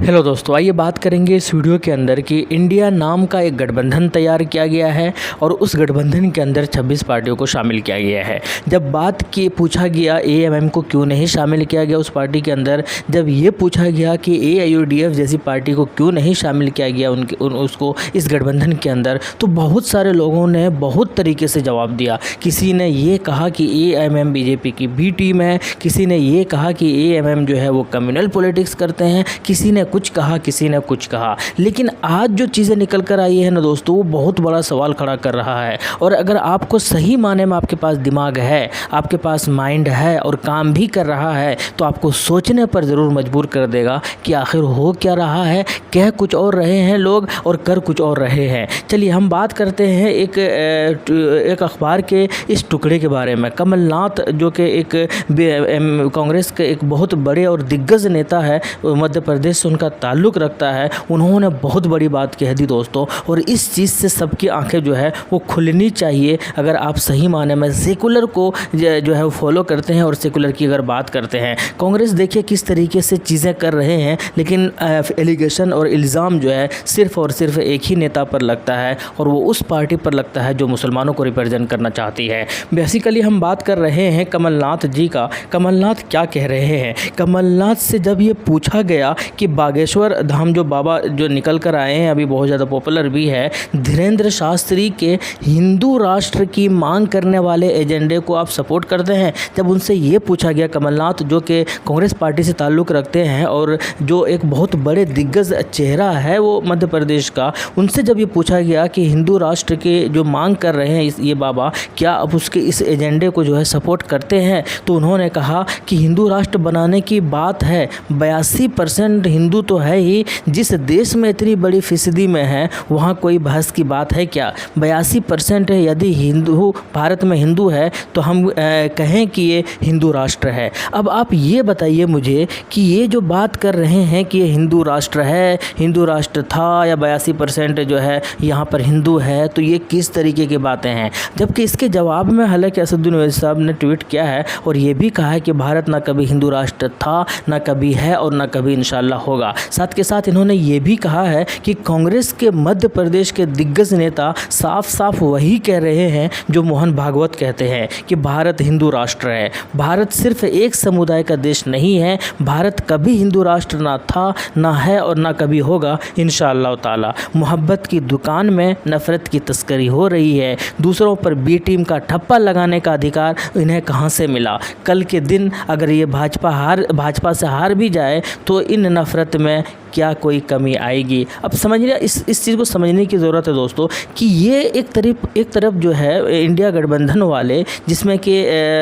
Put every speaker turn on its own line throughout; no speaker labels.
Hello दोस्तों, आइए बात करेंगे इस वीडियो के अंदर कि इंडिया नाम का एक गठबंधन तैयार किया गया है और उस गठबंधन के अंदर 26 पार्टियों को शामिल किया गया है। जब बात की पूछा गया एएमएम को क्यों नहीं शामिल किया गया उस पार्टी के अंदर, जब ये पूछा गया कि एआईयूडीएफ जैसी पार्टी को क्यों नहीं शामिल किया गया उसको इस गठबंधन के अंदर, तो बहुत सारे लोगों ने बहुत तरीके से जवाब दिया। किसी ने ये कहा कि एएमएम बीजेपी की बी टीम है, किसी ने ये कहा कि एएमएम जो है वो कम्युनल पॉलिटिक्स करते हैं, किसी ने कुछ कहा, किसी ने कुछ कहा। लेकिन आज जो चीज़ें निकल कर आई है ना दोस्तों, वो बहुत बड़ा सवाल खड़ा कर रहा है। और अगर आपको सही माने में आपके पास दिमाग है, आपके पास माइंड है और काम भी कर रहा है, तो आपको सोचने पर ज़रूर मजबूर कर देगा कि आखिर हो क्या रहा है। कह कुछ और रहे हैं लोग और कर कुछ और रहे हैं। चलिए हम बात करते हैं एक अखबार के इस टुकड़े के बारे में। कमलनाथ जो कि एक कांग्रेस के एक बहुत बड़े और दिग्गज नेता है, मध्य प्रदेश से उनका ताल्लुक़ रखता है, उन्होंने बहुत बड़ी बात कह दी दोस्तों। और इस चीज़ से सबकी आंखें जो है वो खुलनी चाहिए। अगर आप सही माने में सेकुलर को जो है वो फॉलो करते हैं और सेकुलर की अगर बात करते हैं, कांग्रेस देखिए किस तरीके से चीज़ें कर रहे हैं, लेकिन एलिगेशन और इल्ज़ाम जो है सिर्फ़ और सिर्फ एक ही नेता पर लगता है और वो उस पार्टी पर लगता है जो मुसलमानों को रिप्रेजेंट करना चाहती है। बेसिकली हम बात कर रहे हैं कमलनाथ जी का। कमलनाथ क्या कह रहे हैं? कमलनाथ से जब ये पूछा गया कि बागेश्वर धाम जो बाबा जो निकल कर आए हैं, अभी बहुत ज़्यादा पॉपुलर भी है, धीरेंद्र शास्त्री के हिंदू राष्ट्र की मांग करने वाले एजेंडे को आप सपोर्ट करते हैं? जब उनसे ये पूछा गया, कमलनाथ जो कि कांग्रेस पार्टी से ताल्लुक़ रखते हैं और जो एक बहुत बड़े दिग्गज चेहरा है वो मध्य प्रदेश का, उनसे जब ये पूछा गया कि हिंदू राष्ट्र के जो मांग कर रहे हैं ये बाबा, क्या आप उसके इस एजेंडे को जो है सपोर्ट करते हैं? तो उन्होंने कहा कि हिंदू राष्ट्र बनाने की बात है, 82% हिंदू तो है ही, जिस देश में इतनी बड़ी फीसदी में है वहाँ कोई बहस की बात है क्या? 82% है, यदि हिंदू भारत में हिंदू है तो हम कहें कि ये हिंदू राष्ट्र है। अब आप ये बताइए मुझे कि ये जो बात कर रहे हैं कि ये हिंदू राष्ट्र है, हिंदू राष्ट्र था, या 82% जो है यहाँ पर हिंदू है, तो ये किस तरीके की बातें हैं? जबकि इसके जवाब में हालांकि असदुद्दीन ओवैसी साहब ने ट्वीट किया है और ये भी कहा है कि भारत ना कभी हिंदू राष्ट्र था, ना कभी है और ना कभी इंशाल्लाह होगा। साथ के साथ इन्होंने ये भी कहा है कि कांग्रेस के मध्य प्रदेश के दिग्गज नेता साफ साफ वही कह रहे हैं जो मोहन भागवत कहते हैं कि भारत हिंदू राष्ट्र है। भारत सिर्फ एक समुदाय का देश नहीं है, भारत कभी हिंदू राष्ट्र ना था, ना है और ना कभी होगा इंशाअल्लाह ताला। मोहब्बत की दुकान में नफ़रत की तस्करी हो रही है। दूसरों पर बी टीम का ठप्पा लगाने का अधिकार इन्हें कहाँ से मिला? कल के दिन अगर ये भाजपा से हार भी जाए तो इन नफ़रत में क्या कोई कमी आएगी? अब समझिए, इस चीज़ को समझने की ज़रूरत है दोस्तों कि ये एक तरफ जो है इंडिया गठबंधन वाले, जिसमें कि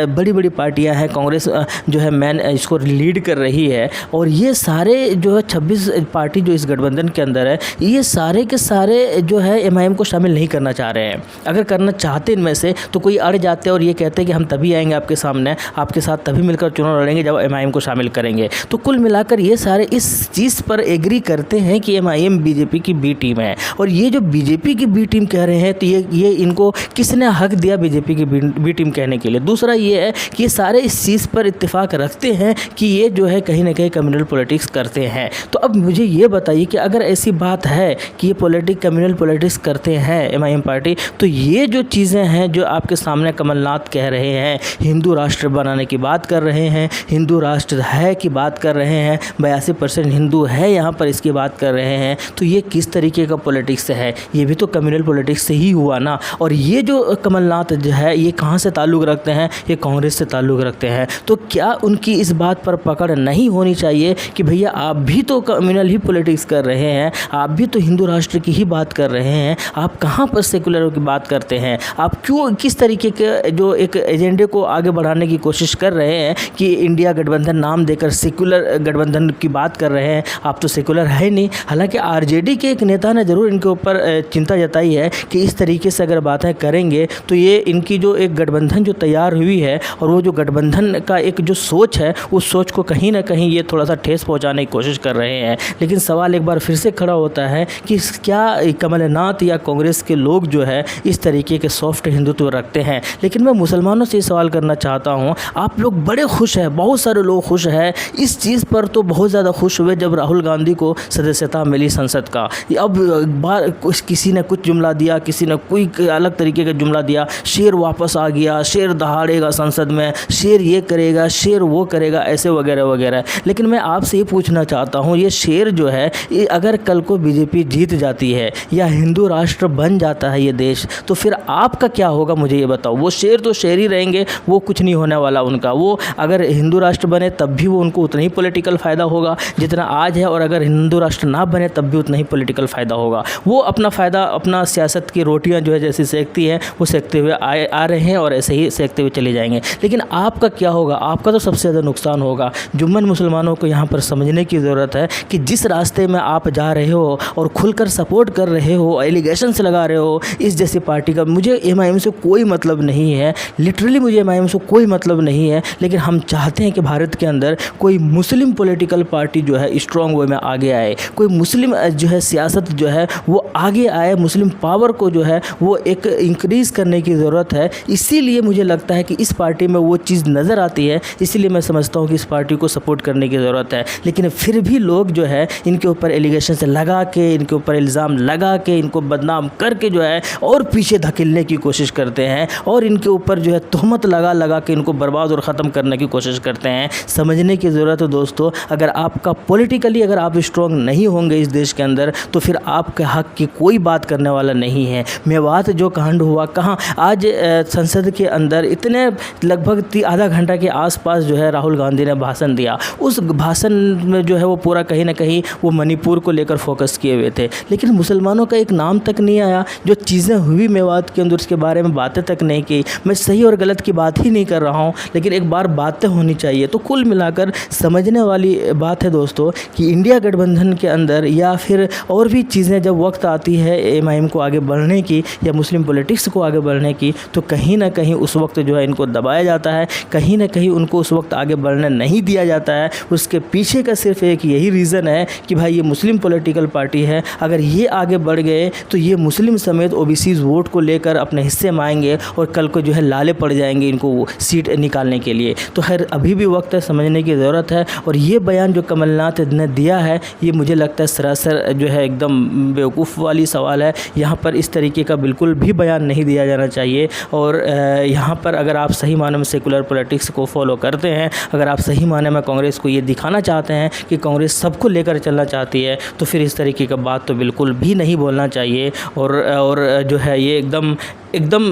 बड़ी बड़ी पार्टियां हैं, कांग्रेस जो है मैन इसको लीड कर रही है, और ये सारे जो है 26 पार्टी जो इस गठबंधन के अंदर है, ये सारे के सारे जो है एमआईएम को शामिल नहीं करना चाह रहे हैं। अगर करना चाहते इनमें से तो कोई अड़ जाते और ये कहते हैं कि हम तभी आएंगे आपके सामने, आपके साथ तभी मिलकर चुनाव लड़ेंगे जब एमआईएम को शामिल करेंगे। तो कुल मिलाकर ये सारे इस चीज़ पर एग्री करते हैं कि एमआईएम बीजेपी की बी टीम है। और ये जो बीजेपी की बी टीम कह रहे हैं, तो ये इनको किसने हक दिया बीजेपी की बी टीम कहने के लिए? दूसरा ये है कि ये सारे इस चीज़ पर इत्तेफाक रखते हैं कि ये जो है कहीं ना कहीं कम्युनल पॉलिटिक्स करते हैं। तो अब मुझे ये बताइए कि अगर ऐसी बात है कि ये कम्युनल पॉलिटिक्स करते हैं एमआईएम पार्टी, तो ये जो चीज़ें हैं जो आपके सामने कमलनाथ कह रहे हैं, हिंदू राष्ट्र बनाने की बात कर रहे हैं, हिंदू राष्ट्र है की बात कर रहे हैं, 82% हिंदू है यहाँ पर इसकी बात कर रहे हैं, तो ये किस तरीके का पॉलिटिक्स है? ये भी तो कम्युनल पॉलिटिक्स से ही हुआ ना। और ये जो कमलनाथ जो है ये कहाँ से ताल्लुक़ रखते हैं? ये कांग्रेस से ताल्लुक़ रखते हैं। तो क्या उनकी इस बात पर पकड़ नहीं होनी चाहिए कि भैया आप भी तो कम्युनल ही पॉलिटिक्स कर रहे हैं, आप भी तो हिंदू राष्ट्र की ही बात कर रहे हैं, आप कहाँ पर सेकुलर की बात करते हैं? आप क्यों किस तरीके के जो एक एजेंडे को आगे बढ़ाने की कोशिश कर रहे हैं कि इंडिया गठबंधन नाम देकर सेकुलर गठबंधन की बात कर रहे हैं? आप तो सेकुलर है नहीं। हालांकि आरजेडी के एक नेता ने ज़रूर इनके ऊपर चिंता जताई है कि इस तरीके से अगर बातें करेंगे तो ये इनकी जो एक गठबंधन जो तैयार हुई है और वो जो गठबंधन का एक जो सोच है, उस सोच को कहीं ना कहीं ये थोड़ा सा ठेस पहुंचाने की कोशिश कर रहे हैं। लेकिन सवाल एक बार फिर से खड़ा होता है कि क्या कमलनाथ या कांग्रेस के लोग जो है इस तरीके के सॉफ्ट हिंदुत्व रखते हैं? लेकिन मैं मुसलमानों से सवाल करना चाहता हूँ, आप लोग बड़े खुश हैं, बहुत सारे लोग खुश हैं इस चीज़ पर, तो बहुत ज़्यादा खुश हुए जब जब राहुल गांधी को सदस्यता मिली संसद का, अब बार किसी ने कुछ जुमला दिया, किसी ने कोई अलग तरीके का जुमला दिया, शेर वापस आ गया, शेर दहाड़ेगा संसद में, शेर ये करेगा, शेर वो करेगा, ऐसे वगैरह वगैरह। लेकिन मैं आपसे ये पूछना चाहता हूँ, ये शेर जो है, ये अगर कल को बीजेपी जीत जाती है या हिंदू राष्ट्र बन जाता है ये देश, तो फिर आपका क्या होगा मुझे ये बताओ। वो शेर तो शेर ही रहेंगे, वो कुछ नहीं होने वाला उनका। वो अगर हिंदू राष्ट्र बने तब भी वो उनको उतना ही पॉलिटिकल फ़ायदा होगा जितना आज है, और अगर हिंदू राष्ट्र ना बने तब भी उतना ही पॉलिटिकल फ़ायदा होगा। वो अपना फ़ायदा, अपना सियासत की रोटियाँ जो है जैसी सेकती हैं, वो सेकते हुए आ रहे हैं और ऐसे ही सेकते हुए चले जाएंगे। लेकिन आपका क्या होगा? आपका तो सबसे ज़्यादा नुकसान होगा। जुम्मन मुसलमानों को यहाँ पर समझने की ज़रूरत है कि जिस रास्ते में आप जा रहे हो और खुलकर सपोर्ट कर रहे हो, एलिगेशंस लगा रहे हो इस जैसी पार्टी का, मुझे एमआईएम से कोई मतलब नहीं है, लिटरली मुझे एमआईएम से कोई मतलब नहीं है। लेकिन हम चाहते हैं कि भारत के अंदर कोई मुस्लिम पॉलिटिकल पार्टी जो है स्ट्रॉन्ग वे में आगे आए, कोई मुस्लिम जो है सियासत जो है वो आगे आए, मुस्लिम पावर को जो है वो एक इंक्रीज़ करने की ज़रूरत है। इसीलिए मुझे लगता है कि इस पार्टी में वो चीज़ नज़र आती है, इसीलिए मैं समझता हूँ कि इस पार्टी को सपोर्ट करने की ज़रूरत है। लेकिन फिर भी लोग जो है इनके ऊपर एलिगेशन से लगा के, इनके ऊपर इल्ज़ाम लगा के, इनको बदनाम करके जो है और पीछे धकेलने की कोशिश करते हैं, और इनके ऊपर जो है तोहमत लगा के इनको बर्बाद और ख़त्म करने की कोशिश करते हैं। समझने की ज़रूरत है दोस्तों, अगर आपका पॉलिटिकली अगर आप स्ट्रॉन्ग नहीं होंगे इस देश के अंदर, तो फिर आपके हक़ की कोई बात करने वाला नहीं है। मेवात जो कांड हुआ, कहाँ आज संसद के अंदर इतने लगभग आधा घंटा के आसपास जो है राहुल गांधी ने भाषण दिया। उस भाषण में जो है वो पूरा कहीं ना कहीं वो मणिपुर को लेकर फोकस किए हुए थे, लेकिन मुसलमानों का एक नाम तक नहीं आया। जो चीज़ें हुई मेवात के अंदर उसके बारे में बातें तक नहीं की। मैं सही और गलत की बात ही नहीं कर रहा हूँ, लेकिन एक बार बातें होनी चाहिए। तो कुल मिलाकर समझने वाली बात है दोस्तों कि इंडिया गठबंधन के अंदर या फिर और भी चीज़ें जब वक्त आती है एमआईएम को आगे बढ़ने की या मुस्लिम पॉलिटिक्स को आगे बढ़ने की, तो कहीं ना कहीं उस वक्त जो है इनको दबाया जाता है, कहीं ना कहीं उनको उस वक्त आगे बढ़ने नहीं दिया जाता है। उसके पीछे का सिर्फ एक यही रीज़न है कि भाई ये मुस्लिम पॉलिटिकल पार्टी है, अगर ये आगे बढ़ गए तो ये मुस्लिम समेत ओबीसी वोट को लेकर अपने हिस्से में आएंगे और कल को जो है लाले पड़ जाएंगे इनको सीट निकालने के लिए। तो खैर अभी भी वक्त है, समझने की ज़रूरत है। और ये बयान जो कमलनाथ ने दिया है, ये मुझे लगता है सरासर जो है एकदम बेवकूफ़ वाली सवाल है। यहाँ पर इस तरीके का बिल्कुल भी बयान नहीं दिया जाना चाहिए। और यहाँ पर अगर आप सही माने में सेकुलर पॉलिटिक्स को फॉलो करते हैं, अगर आप सही माने में कांग्रेस को ये दिखाना चाहते हैं कि कांग्रेस सबको लेकर चलना चाहती है, तो फिर इस तरीके का बात तो बिल्कुल भी नहीं बोलना चाहिए। और जो है ये एकदम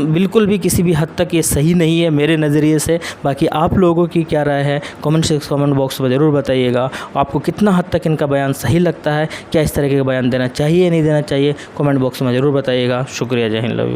बिल्कुल भी किसी भी हद तक ये सही नहीं है मेरे नज़रिए से। बाकी आप लोगों की क्या राय है कमेंट बॉक्स में ज़रूर बताइएगा। आपको कितना हद तक इनका बयान सही लगता है, क्या इस तरीके का बयान देना चाहिए या नहीं देना चाहिए, कमेंट बॉक्स में ज़रूर बताइएगा। शुक्रिया, जय हिंद, लव यू।